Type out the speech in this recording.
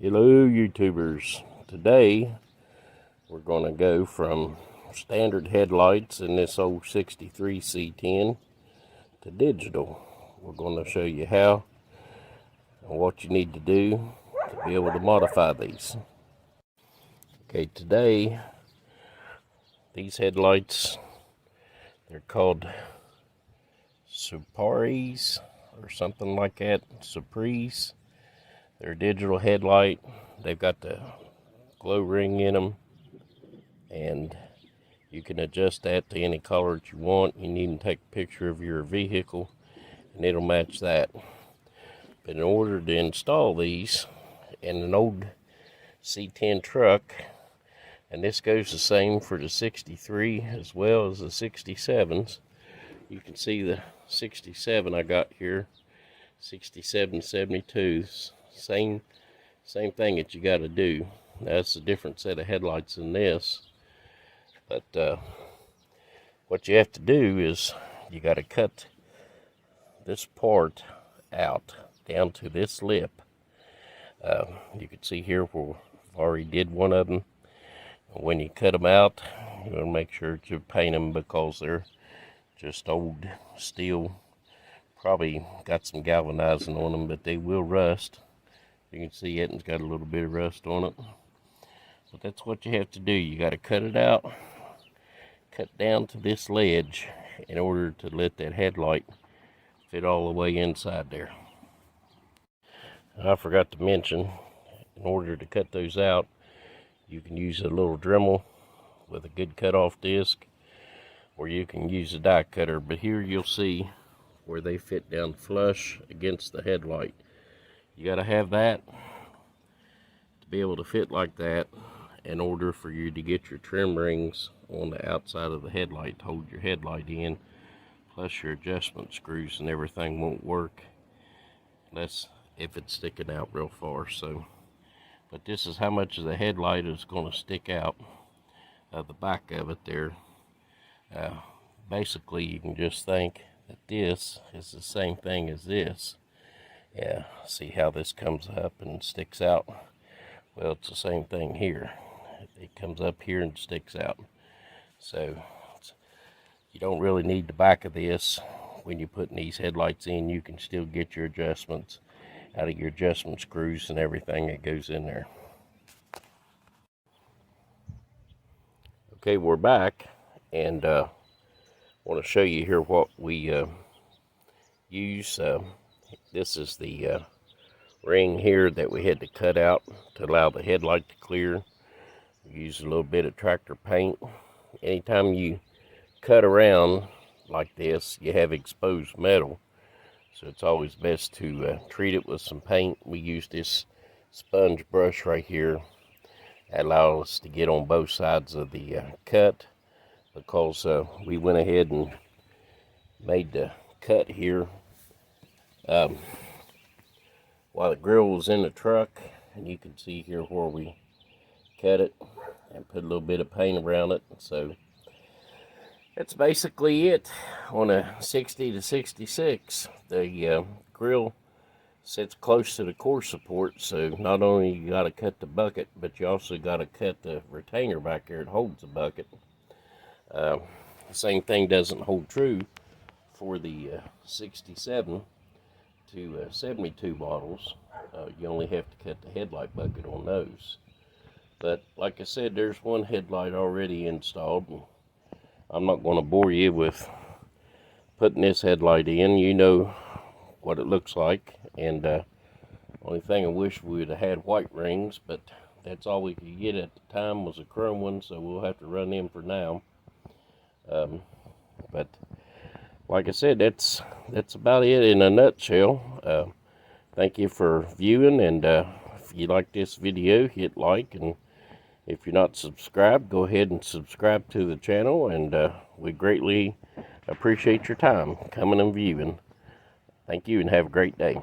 Hello YouTubers. Today we're going to go from standard headlights in this old 63 C10 to digital. We're going to show you how and what you need to do to be able to modify these. Okay, today these headlights, they're called Suparis or something like that, Surprise. They're a digital headlight. They've got the glow ring in them, and you can adjust that to any color that you want. You can even take a picture of your vehicle and it'll match that. But in order to install these in an old C10 truck, and this goes the same for the 63 as well as the 67s. You can see the 67 I got here, 67 72s. Same thing that you got to do. That's a different set of headlights than this. But what you have to do is you got to cut this part out down to this lip. You can see here where I've already did one of them. When you cut them out, you want to make sure that you paint them because they're just old steel. Probably got some galvanizing on them, but they will rust. You can see it's got a little bit of rust on it. But that's what you have to do. You got to cut it out, cut down to this ledge in order to let that headlight fit all the way inside there. I forgot to mention, in order to cut those out, you can use a little Dremel with a good cutoff disc, or you can use a die cutter. But here you'll see where they fit down flush against the headlight. You got to have that to be able to fit like that in order for you to get your trim rings on the outside of the headlight to hold your headlight in. Plus your adjustment screws and everything won't work unless if it's sticking out real far. So, but this is how much of the headlight is going to stick out of the back of it there. Basically, you can just think that this is the same thing as this. Yeah, see how this comes up and sticks out? Well, it's the same thing here. It comes up here and sticks out. So you don't really need the back of this when you're putting these headlights in. You can still get your adjustments out of your adjustment screws and everything that goes in there. Okay, we're back, and I want to show you here what we use. This is the ring here that we had to cut out to allow the headlight to clear. We use a little bit of tractor paint. Anytime you cut around like this, you have exposed metal. So it's always best to treat it with some paint. We use this sponge brush right here. That allows us to get on both sides of the cut, because we went ahead and made the cut here while the grill was in the truck, and you can see here where we cut it and put a little bit of paint around it. So that's basically it on a 60 to 66. The grill sits close to the core support, so not only you got to cut the bucket, but you also got to cut the retainer back there that holds the bucket. The same thing doesn't hold true for the 67 to 72 models. You only have to cut the headlight bucket on those. But like I said, there's one headlight already installed, and I'm not going to bore you with putting this headlight in. You know what it looks like, and only thing I wish we would have had white rings, but that's all we could get at the time was a chrome one, so we'll have to run them for now. But like I said, that's about it in a nutshell. Thank you for viewing, and if you like this video, hit like, and if you're not subscribed, go ahead and subscribe to the channel, and we greatly appreciate your time coming and viewing. Thank you, and have a great day.